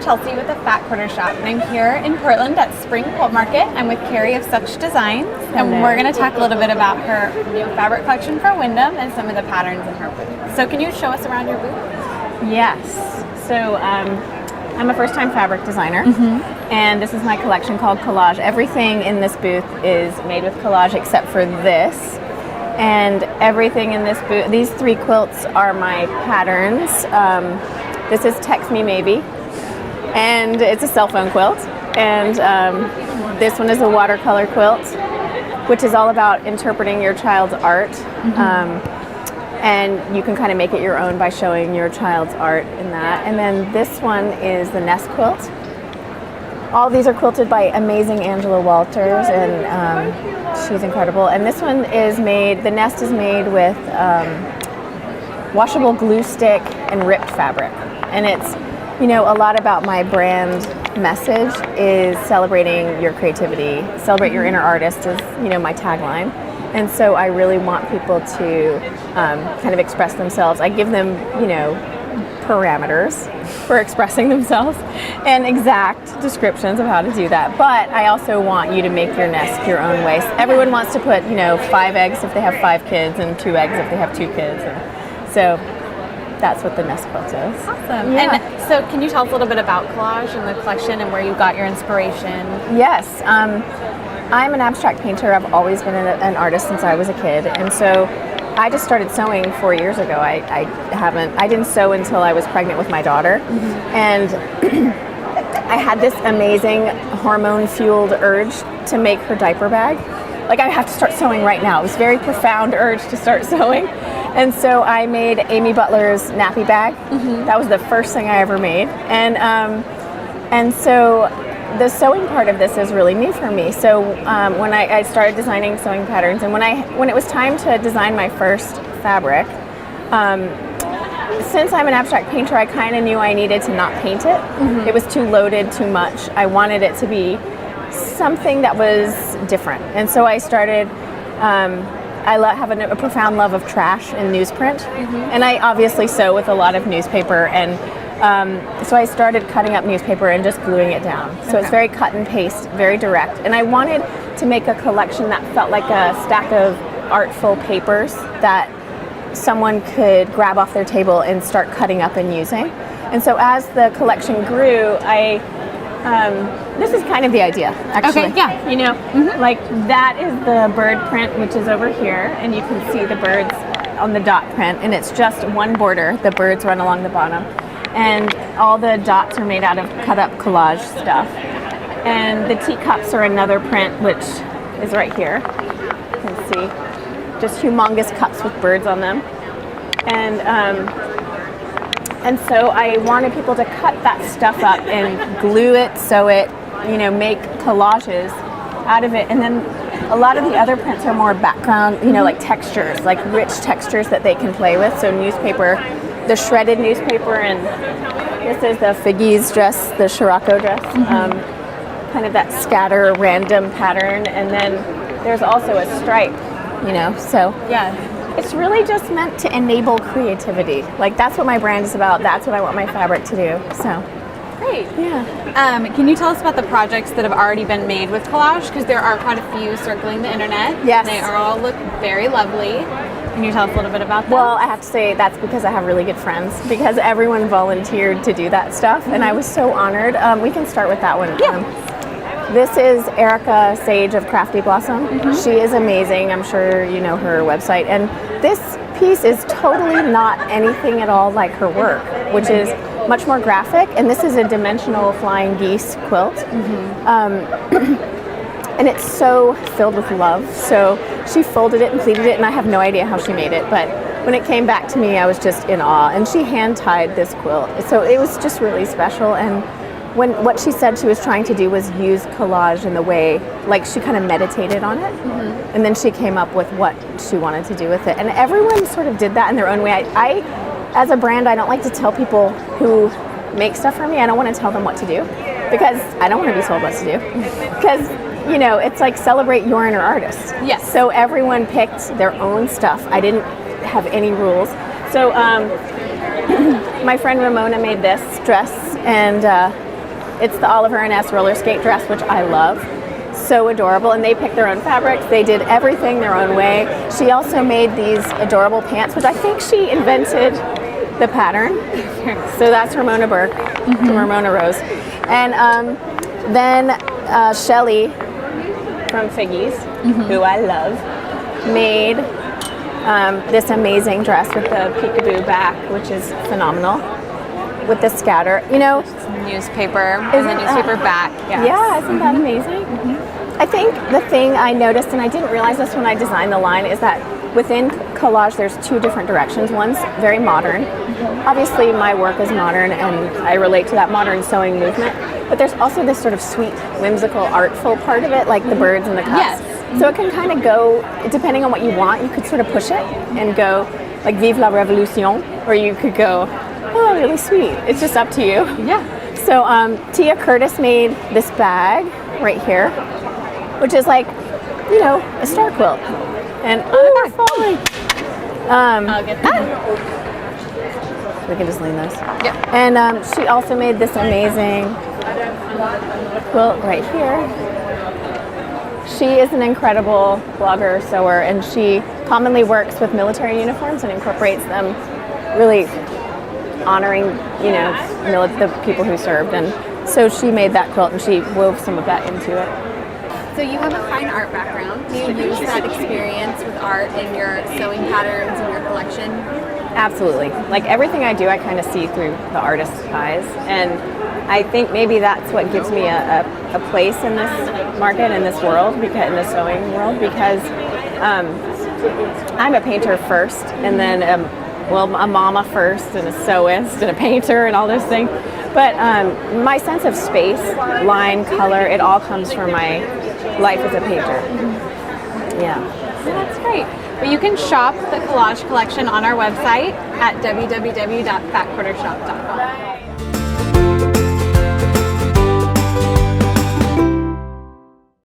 Chelsea with the Fat Quarter Shop, and I'm here in Portland at Spring Quilt Market. I'm with Carrie of Such Designs, and we're going to talk a little bit about her new fabric collection for Windham and some of the patterns in her booth. So can you show us around your booth? Yes. So I'm a first-time fabric designer, and this is my collection called Collage. Everything in this booth is made with collage except for this. And everything in this booth, these 3 quilts are my patterns. This is Text Me Maybe, and it's a cell phone quilt. And this one is a watercolor quilt, which is all about interpreting your child's art. And you can kind of make it your own by showing your child's art in that. And then this one is the Nest quilt. All these are quilted by amazing Angela Walters, and she's incredible. And this one is made, the Nest is made with washable glue stick and ripped fabric. And it's, you know, a lot about my brand message is celebrating your creativity, celebrate your inner artist is, you know, my tagline. And so I really want people to kind of express themselves. I give them, you know, parameters for expressing themselves and exact descriptions of how to do that. But I also want you to make your nest your own way. Everyone wants to put, you know, 5 eggs if they have 5 kids and 2 eggs if they have 2 kids. And so that's what the Nest quilt is. Awesome. Yeah. And so can you tell us a little bit about collage and the collection and where you got your inspiration? Yes. I'm an abstract painter. I've always been an artist since I was a kid. And so I just started sewing 4 years ago. I didn't sew until I was pregnant with my daughter. And I had this amazing hormone-fueled urge to make her diaper bag. Like, I have to start sewing right now. It was a very profound urge to start sewing. And so I made Amy Butler's nappy bag. That was the first thing I ever made. And so the sewing part of this is really new for me. So when I started designing sewing patterns, and when it was time to design my first fabric, since I'm an abstract painter, I kind of knew I needed to not paint it. It was too loaded, too much. I wanted it to be something that was different. And so I started, I have a profound love of trash and newsprint. And I obviously sew with a lot of newspaper, and so I started cutting up newspaper and just gluing it down. So it's very cut and paste, very direct. And I wanted to make a collection that felt like a stack of artful papers that someone could grab off their table and start cutting up and using. And so as the collection grew, this is kind of the idea, actually. Okay, yeah. You know, like that is the bird print, which is over here, and you can see the birds on the dot print, and it's just one border. The birds run along the bottom. And all the dots are made out of cut up collage stuff. And the teacups are another print, which is right here. You can see just humongous cups with birds on them. And so I wanted people to cut that stuff up and glue it, sew it, you know, make collages out of it. And then a lot of the other prints are more background, you know, like textures, like rich textures that they can play with. So newspaper, the shredded newspaper, and this is the Figgy's dress, the Scirocco dress, kind of that scatter random pattern. And then there's also a stripe, you know, so Yeah. it's really just meant to enable creativity. Like, that's what my brand is about. That's what I want my fabric to do. So Great. yeah. Can you tell us about the projects that have already been made with collage? Because there are quite a few circling the internet. Yes. They all look very lovely. Can you tell us a little bit about them? Well, I have to say that's because I have really good friends, because everyone volunteered to do that stuff, and I was so honored. We can start with that one. Yeah. This is Erica Sage of Crafty Blossom. She is amazing. I'm sure you know her website. And this piece is totally not anything at all like her work, which is much more graphic. And this is a dimensional flying geese quilt. And it's so filled with love. So she folded it and pleated it, and I have no idea how she made it. But when it came back to me, I was just in awe. And she hand-tied this quilt. So it was just really special. And what she said she was trying to do was use collage in the way, like she kind of meditated on it. And then she came up with what she wanted to do with it. And everyone sort of did that in their own way. I as a brand, I don't like to tell people who make stuff for me, I don't want to tell them what to do, because I don't want to be told what to do. Because, you know, it's like celebrate your inner artist. Yes. So everyone picked their own stuff. I didn't have any rules. So my friend Ramona made this dress, and It's the Oliver and S roller skate dress, which I love. So adorable, and they picked their own fabrics. They did everything their own way. She also made these adorable pants, which I think she invented the pattern. So that's Ramona Burke from Ramona Rose. And then Shelly from Figgies, who I love, made this amazing dress with the peekaboo back, which is phenomenal, with the scatter. You know, Newspaper and the newspaper back. Yes. Yeah, isn't that amazing? I think the thing I noticed, and I didn't realize this when I designed the line, is that within collage there's two different directions. One's very modern. Obviously my work is modern and I relate to that modern sewing movement, but there's also this sort of sweet, whimsical, artful part of it, like the birds and the cups. Yes. So it can kind of go, depending on what you want, you could sort of push it and go like Vive la Révolution, or you could go, oh, really sweet. It's just up to you. Yeah. So Tia Curtis made this bag right here, which is like, you know, a star quilt. And oh, falling. I'll get that. We can just lean this. Yeah. And she also made this amazing quilt right here. She is an incredible blogger, sewer, and she commonly works with military uniforms and incorporates them, really honoring, you know, the people who served. And so she made that quilt and she wove some of that into it. So you have a fine art background. Do you use that experience with art in your sewing patterns in your collection? Absolutely. Like everything I do, I kind of see through the artist's eyes. And I think maybe that's what gives me a place in this market, in this world, because in the sewing world, because I'm a painter first, and then a mama first, and a sewist, and a painter, and all those things. But my sense of space, line, color, it all comes from my life as a painter. Yeah. Well, that's great. But you can shop the collage collection on our website at www.fatquartershop.com.